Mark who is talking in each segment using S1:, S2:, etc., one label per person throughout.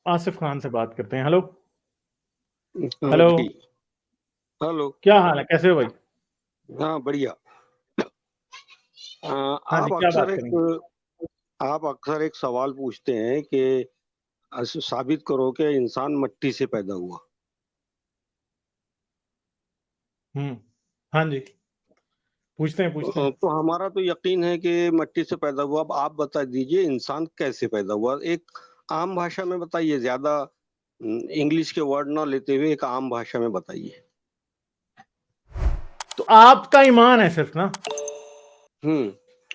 S1: आसिफ खान से बात करते हैं। हेलो।
S2: हाँ
S1: हेलो।
S2: जी। हेलो।
S1: क्या हाल है, कैसे हो भाई?
S2: हाँ बढ़िया।
S1: हाँ जी, क्या बात करेंगे?
S2: आप अक्सर एक सवाल पूछते हैं कि साबित करो कि इंसान मट्टी से पैदा हुआ।
S1: हम्म। हाँ जी, पूछते हैं पूछते हैं।
S2: तो हमारा तो यकीन है कि मट्टी से पैदा हुआ। अब आप बता दीजिए इंसान कैसे पैदा हुआ। एक आम भाषा में बताइए, ज्यादा इंग्लिश के वर्ड ना लेते हुए एक आम भाषा में बताइए।
S1: तो आपका ईमान है सिर्फ ना?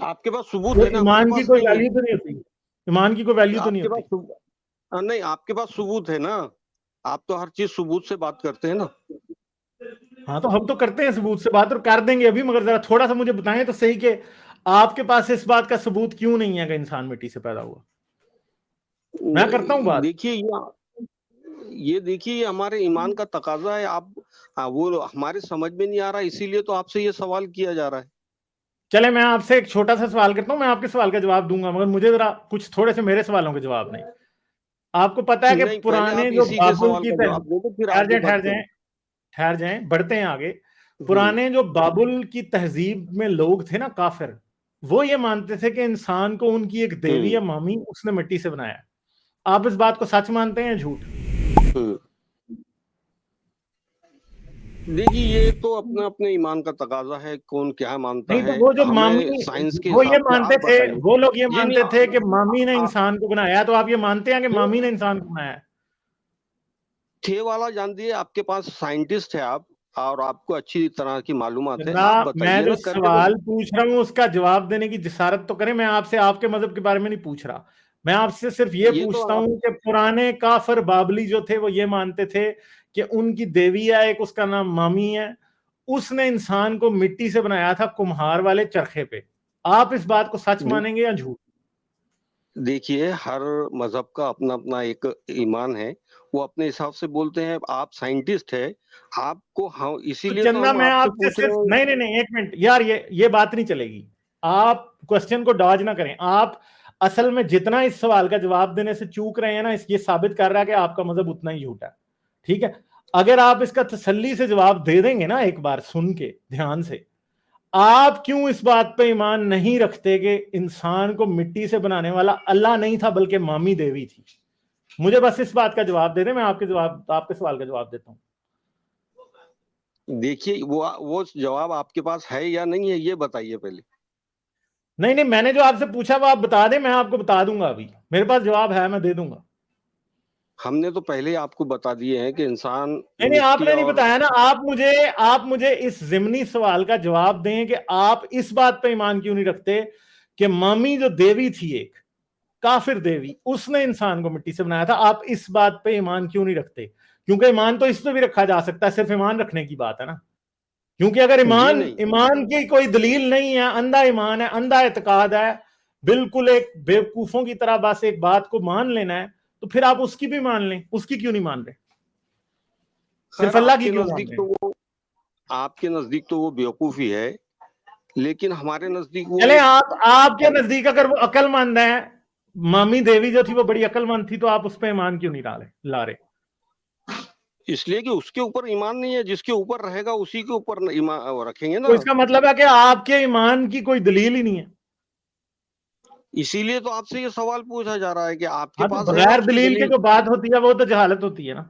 S2: आपके पास सबूत
S1: वो
S2: है ना, मेरे
S1: ईमान की
S2: पास
S1: कोई
S2: नहीं है।
S1: वैल्यू तो नहीं होती? ईमान की कोई वैल्यू तो नहीं
S2: आपके पास
S1: होती?
S2: नहीं, आपके पास सबूत है ना। आप तो हर चीज सबूत से बात करते हैं ना।
S1: हाँ, तो हम तो करते हैं सबूत से बात और कर देंगे अभी, मगर जरा थोड़ा सा मुझे बताएं तो सही कि आपके पास इस बात का सबूत क्यों नहीं है कि इंसान मिट्टी से पैदा हुआ। मैं करता हूं बात।
S2: देखिए ये देखिए, ये हमारे ईमान का तकाजा है। आप वो हमारे समझ में नहीं आ रहा, इसीलिए तो आपसे ये सवाल किया जा रहा है।
S1: चले, मैं आपसे एक छोटा सा सवाल करता हूं, मैं आपके सवाल का जवाब दूंगा, मगर मुझे जरा कुछ थोड़े से मेरे सवालों के जवाब नहीं। आपको पता है कि
S2: नहीं, पहले
S1: पुराने
S2: आप
S1: जो
S2: इसी के
S1: बाबुल
S2: सवाल
S1: की
S2: का जवाब दे दो, फिर
S1: ठहर
S2: आगे
S1: जाएं ठहर
S2: बढ़ते
S1: जाएं
S2: हैं।
S1: ठहर जाएं, बढ़ते हैं आगे।
S2: हम्म।
S1: पुराने जो बाबुल की तहजीब में लोग थे ना, काफिर, वो ये मानते थे कि इंसान को उनकी एक देवी
S2: हम्म।
S1: या मामी उसने मिट्टी से बनाया है। आप इस बात को सच मानते हैं या झूठ?
S2: हम्म। देखिए, ये तो अपना अपने ईमान का तकाजा है, कौन क्या मानता
S1: नहीं, तो
S2: है।
S1: वो जो
S2: हमें
S1: मामी,
S2: साइंस के
S1: वो ये
S2: हिसाब से आप
S1: मानते थे,
S2: बताइए।
S1: वो लोग ये
S2: जी नहीं,
S1: मानते थे कि मामी ने इंसान को बनाया है, तो आप ये मानते हैं कि
S2: थे
S1: मामी ने इंसान को बनाया है?
S2: थे वाला जान दिए, आपके पास साइंटिस्ट है आप, और आपको अच्छी तरह की मालूमात है। आप
S1: जनाब, मैं
S2: बताइए
S1: जो
S2: ना करके तो।
S1: सवाल पूछ रहा हूं उसका जवाब देने की जसारत तो करें। मैं आपसे आपके मजहब के बारे में नहीं पूछ रहा। मैं आपसे सिर्फ ये
S2: ये तो
S1: पूछता
S2: आप
S1: हूं कि पुराने काफर बाबली जो थे वो ये मानते थे कि उनकी देवी है एक, उसका नाम मामी है, उसने इंसान को मिट्टी से बनाया था कुम्हार वाले चरखे पे। आप इस बात को सच मानेंगे या झूठ?
S2: देखिए, हर मजहब का अपना अपना एक ईमान है। वो अपने हिसाब से बोलते हैं। आप साइंटिस्ट है, आपको हम
S1: तो
S2: इसीलिए तो
S1: चंदा,
S2: हम
S1: मैं
S2: आपसे
S1: आपसे
S2: पूछ
S1: सिर्फ,
S2: रहे हैं।
S1: नहीं नहीं नहीं, एक मिनट यार, ये बात नहीं चलेगी। आप क्वेश्चन को डॉज ना करें। आप असल में जितना इस सवाल का जवाब देने से चूक रहे हैं ना, ये साबित कर रहा है कि आपका मजहब उतना ही झूठा है। ठीक है? अगर आप इसका तसल्ली से जवाब दे देंगे ना, एक बार सुन के ध्यान से, आप क्यों इस बात पे ईमान नहीं रखते कि इंसान को मिट्टी से बनाने वाला अल्लाह नहीं था बल्कि मामी देवी थी? मुझे बस इस बात का जवाब दे दें, मैं आपके सवाल का जवाब देता हूं।
S2: देखिए, वो जवाब आपके पास है या नहीं है, ये बताइए पहले।
S1: नहीं नहीं, मैंने जो आपसे पूछा वो आप बता दें, मैं आपको बता दूंगा। अभी मेरे पास जवाब है, मैं दे दूंगा।
S2: हमने तो पहले ही आपको बता दिए हैं कि इंसान
S1: नहीं नहीं,
S2: मिट्टी
S1: आपने नहीं
S2: और
S1: बताया ना। आप मुझे इस जिमनी सवाल का जवाब दें कि आप इस बात पे ईमान क्यों नहीं रखते कि मामी जो देवी थी एक काफिर देवी, उसने इंसान को मिट्टी से बनाया था। आप इस बात पे ईमान क्यों नहीं रखते? क्योंकि ईमान तो इस पे भी रखा जा सकता है, सिर्फ ईमान रखने की बात है ना। क्योंकि अगर
S2: जी
S1: ईमान
S2: नहीं।
S1: ईमान की कोई दलील नहीं है, अंधा ईमान है, अंधा एतकाद है, बिल्कुल एक बेवकूफों की तरह बस एक बात को मान लेना है, तो फिर आप उसकी भी मान लें। उसकी क्यों नहीं मान रहे? सिर्फ
S2: खैर,
S1: अल्लाह की क्यों मान रहे हैं?
S2: आपके नजदीक तो वो बेवकूफी है, लेकिन हमारे नजदीक वो
S1: चले,
S2: एक
S1: आपके नजदीक अगर वो अक्लमंद है, मामी देवी जो थी वो बड़ी अक्लमंद थी, तो आप उस पर ईमान क्यों नहीं ला रहे?
S2: इसलिए कि उसके ऊपर ईमान नहीं है। जिसके ऊपर रहेगा उसी के ऊपर ईमान रखेंगे
S1: तो
S2: ना।
S1: इसका मतलब है कि आपके ईमान की कोई दलील ही नहीं है।
S2: इसीलिए तो आपसे ये सवाल पूछा जा रहा है कि आपके
S1: हाँ, तो
S2: पास है ना
S1: बगैर
S2: उसकी
S1: दलील के
S2: दलील।
S1: जो बात होती है वो तो जहालत होती है ना।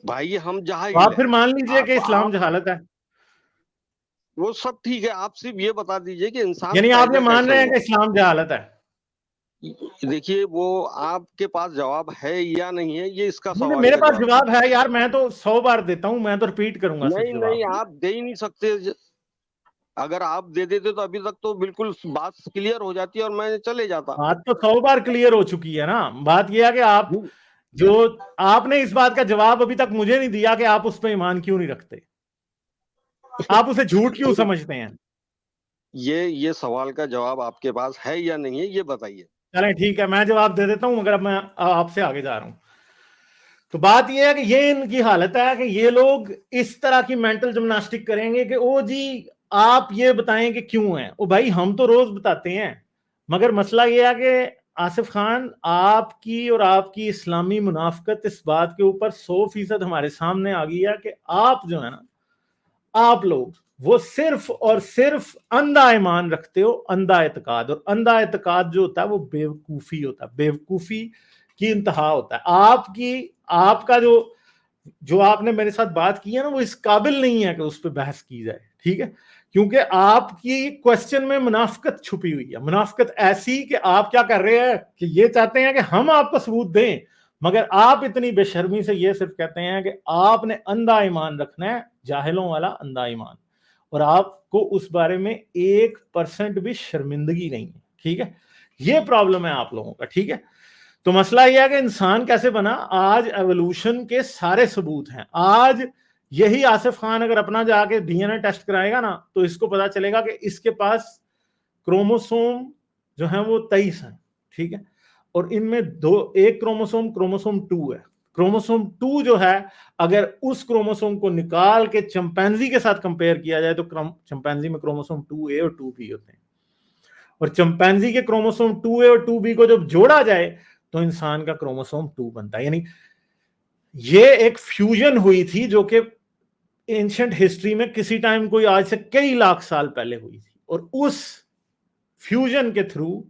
S2: भाई, हम
S1: तो
S2: जाहिल
S1: आप
S2: है।
S1: फिर मान लीजिए कि इस्लाम
S2: आप
S1: जहालत है।
S2: वो सब ठीक है, आप सिर्फ ये बता दीजिए कि इंसान
S1: यानी आप ये
S2: पैदा
S1: मान
S2: कैसे
S1: रहे हैं
S2: हुआ।
S1: कि इस्लाम जहालत है?
S2: देखिए, वो आपके पास जवाब है या नहीं है, ये इसका
S1: नहीं नहीं,
S2: सवाल
S1: मेरे
S2: का
S1: पास
S2: जवाब
S1: जवाब
S2: दीजिए।
S1: है यार, मैं तो 100 बार देता हूं, मैं तो रिपीट करूंगा सिर्फ
S2: नहीं नहीं,
S1: जवाब।
S2: आप दे ही नहीं सकते। अगर आप दे देते तो अभी तक तो बिल्कुल बात क्लियर हो जाती और मैं चले जाता।
S1: बात तो 100 बार क्लियर हो चुकी है ना। बात यह है कि आप जो आपने इस बात का जवाब अभी तक मुझे नहीं दिया कि आप उस पर ईमान क्यों नहीं रखते, आप उसे झूठ क्यों समझते हैं?
S2: ये सवाल का जवाब आपके पास है या नहीं है, ये बताइए।
S1: चलें ठीक है, मैं जवाब दे देता हूं, मगर अब मैं आपसे आगे जा रहा हूं। तो बात यह है कि ये इनकी हालत है कि ये लोग इस तरह की मेंटल जिम्नास्टिक करेंगे कि ओ जी, आप ये बताएं कि क्यों है। ओ भाई, हम तो रोज बताते हैं, मगर मसला ये है कि आसिफ खान, आपकी और आपकी इस्लामी मुनाफकत इस बात के ऊपर 100% हमारे सामने आ गई है कि आप जो है ना, आप लोग वो सिर्फ और सिर्फ अंधा ईमान रखते हो, अंधा एतकाद। और अंधा एतकाद जो होता है वो बेवकूफी होता है, बेवकूफी की इंतहा होता है। आपका जो जो आपने मेरे साथ बात की है ना, वो इस काबिल नहीं है कि उस पर बहस की जाए, ठीक है? क्योंकि आपकी क्वेश्चन में मुनाफकत छुपी हुई है। मुनाफकत ऐसी कि आप क्या कर रहे हैं कि ये चाहते हैं कि हम आपको सबूत दें, मगर आप इतनी बेशर्मी से ये सिर्फ कहते हैं कि आपने अंधा ईमान रखना है, जाहिलों वाला अंधा ईमान, और आपको उस बारे में 1% भी शर्मिंदगी नहीं है, ठीक है? ये प्रॉब्लम है आप लोगों का, ठीक है? तो मसला यह है कि इंसान कैसे बना, आज एवोल्यूशन के सारे सबूत हैं। आज यही आसिफ खान अगर अपना जाके डीएनए टेस्ट कराएगा ना, तो इसको पता चलेगा कि इसके पास क्रोमोसोम जो है वो 23 है, ठीक है? और इनमें एक क्रोमोसोम 2 है। क्रोमोसोम 2 जो है, अगर उस क्रोमोसोम को निकाल के चिंपैंजी के साथ कंपेयर किया जाए तो चिंपैंजी में क्रोमोसोम 2A और 2B होते हैं, और चिंपैंजी के क्रोमोसोम 2A और 2B को जब जोड़ा जाए तो इंसान का क्रोमोसोम 2 बनता है। यानी ये एक फ्यूजन हुई थी जो कि एंशिएंट हिस्ट्री में किसी टाइम, कोई आज से कई लाख साल पहले हुई थी। और उस फ्यूजन के थ्रू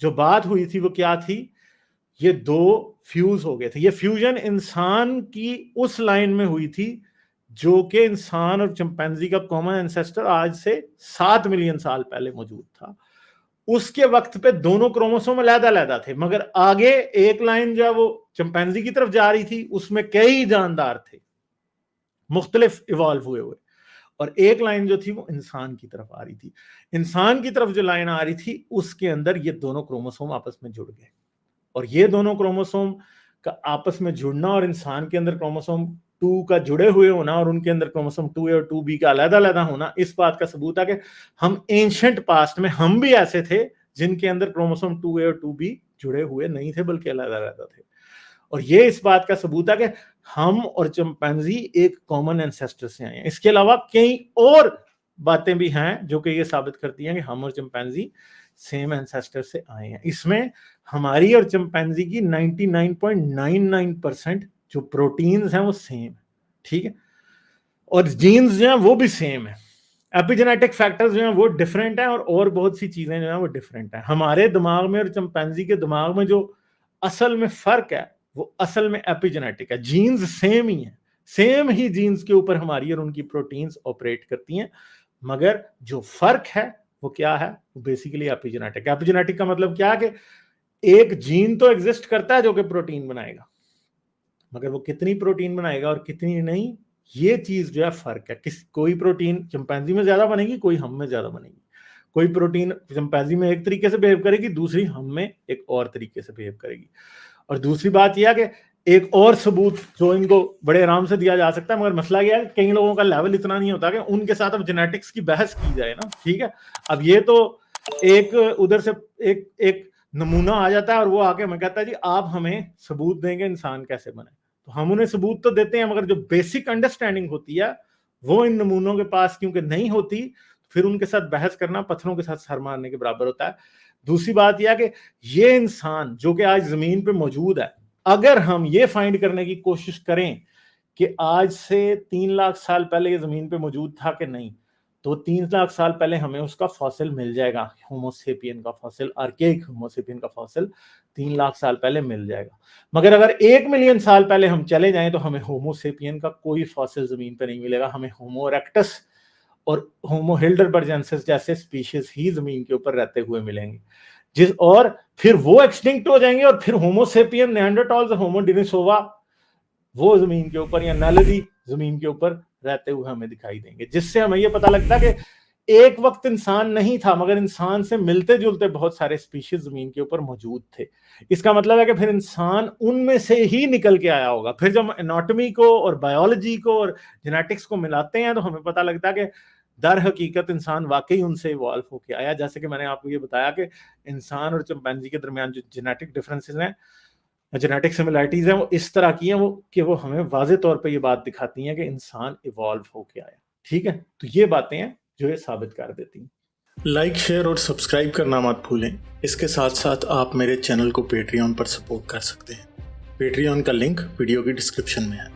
S1: जो बात हुई थी वो क्या थी, ये दो फ्यूज हो गए थे। ये फ्यूजन इंसान की उस लाइन में हुई थी जो कि इंसान और चिंपैंजी का कॉमन एंसेस्टर आज से 7 मिलियन साल पहले मौजूद था। उसके वक्त पे दोनों क्रोमोसोम अलग-अलग थे, मगर आगे एक लाइन जो है वो चिंपैंजी की तरफ जा रही थी, उसमें कई जानदार थे मुख्तलिफ इवॉल्व हुए, और एक लाइन जो थी वो इंसान की तरफ आ रही थी। इंसान की तरफ जो लाइन आ रही थी उसके अंदर ये दोनों क्रोमोसोम आपस में जुड़ गए, और ये दोनों क्रोमोसोम का आपस में जुड़ना और इंसान के अंदर क्रोमोसोम 2 का जुड़े हुए होना और उनके अंदर क्रोमोसोम 2A और 2B का अलग-अलग होना, इस बात का सबूत है कि हम एंशिएंट पास्ट में हम भी ऐसे थे जिनके अंदर क्रोमोसोम 2A और 2B जुड़े हुए नहीं थे, बल्कि अलग-अलग थे। और ये इस बात का सबूत है कि हम और चिंपैंजी एक कॉमन एंसेस्टर से आए हैं। इसके अलावा कई और बातें भी हैं जो कि ये साबित करती हैं कि हम और चिंपैंजी सेम एंसेस्टर से आए हैं। इसमें हमारी और चिंपैंजी की 99.99% जो प्रोटीन्स हैं वो सेम है, ठीक है? और जीन्स जो हैं वो भी सेम है। एपिजेनेटिक फैक्टर्स जो हैं वो डिफरेंट हैं, और बहुत सी चीजें जो हैं वो डिफरेंट हैं। हमारे दिमाग में और चिंपैंजी के दिमाग में जो असल में फर्क है वो असल में एपिजेनेटिक है। जीन्स सेम ही है, सेम ही जीन्स के ऊपर हमारी और उनकी प्रोटीन्स ऑपरेट करती हैं, मगर जो फर्क है वो क्या है, वो बेसिकली एपिजेनेटिक। एपिजेनेटिक का मतलब क्या है कि एक जीन तो एग्जिस्ट करता है जो कि प्रोटीन बनाएगा, मगर वो कितनी प्रोटीन बनाएगा और कितनी नहीं, ये चीज जो है फर्क है। कोई प्रोटीन चिंपैंजी में ज्यादा बनेगी, कोई हम में ज्यादा बनेगी। कोई प्रोटीन चिंपैंजी में एक तरीके से बिहेव करेगी, दूसरी हम में एक और तरीके से बिहेव करेगी। और दूसरी बात यह है कि एक और सबूत जो इनको बड़े आराम से दिया जा सकता है, मगर मसला यह है कई लोगों का लेवल इतना नहीं होता कि उनके साथ अब जेनेटिक्स की बहस की जाए ना, ठीक है? अब ये तो एक उधर से एक नमूना आ जाता है और वो आके हमें कहता है जी आप हमें सबूत देंगे इंसान कैसे बने। तो हम उन्हें सबूत तो देते हैं, मगर जो बेसिक अंडरस्टैंडिंग होती है वो इन नमूनों के पास क्योंकि नहीं होती, फिर उनके साथ बहस करना पत्थरों के साथ सर मारने के बराबर होता है। दूसरी बात यह है कि ये इंसान जो कि आज जमीन पे मौजूद है, अगर हम ये फाइंड करने की कोशिश करें कि आज से 3 लाख साल पहले ये जमीन पे मौजूद था कि नहीं, तो 3 लाख साल पहले हमें उसका फॉसिल मिल जाएगा, होमोसेपियन का फॉसिल, आर्केइक होमोसेपियन का फॉसिल 3 लाख साल पहले मिल जाएगा। मगर अगर 1 मिलियन साल पहले हम चले जाएं तो हमें होमोसेपियन का कोई फॉसिल जमीन पे नहीं मिलेगा। हमें होमो इरेक्टस और होमो हिल्डरबर्जेंसिस जैसे स्पीशीज ही जमीन के ऊपर रहते हुए मिलेंगे, और फिर वो एक्सटिंक्ट हो जाएंगे, और फिर होमोसेपियन, नेएंडरटाल्स, होमो डिनिसोवा वो जमीन के ऊपर, या नैलिडी जमीन के ऊपर रहते हुए हमें दिखाई देंगे, जिससे हमें यह पता लगता है कि एक वक्त इंसान नहीं था, मगर इंसान से मिलते जुलते बहुत सारे स्पीशीज जमीन के ऊपर मौजूद थे। इसका मतलब है कि फिर इंसान उनमें से ही निकल के आया होगा। फिर जब एनाटॉमी को और बायोलॉजी को और जेनेटिक्स को मिलाते हैं तो हमें पता लगता है कि दर हकीकत इंसान वाकई उनसे इवॉल्व होके आया। जैसे कि मैंने आपको ये बताया कि इंसान और चिंपैंजी के दरमियान जो जेनेटिक डिफरेंसेस हैं, जेनेटिक सिमिलैरिटीज हैं, वो इस तरह की हैं वो हमें वाज़े तौर पे ये बात दिखाती हैं कि इंसान इवॉल्व होके आया, ठीक है? तो ये बातें हैं जो ये साबित कर देती हैं।
S3: लाइक, शेयर और सब्सक्राइब करना मत भूलें। इसके साथ साथ आप मेरे चैनल को पेट्रियन पर सपोर्ट कर सकते हैं। पेट्रियन का लिंक वीडियो की डिस्क्रिप्शन में है।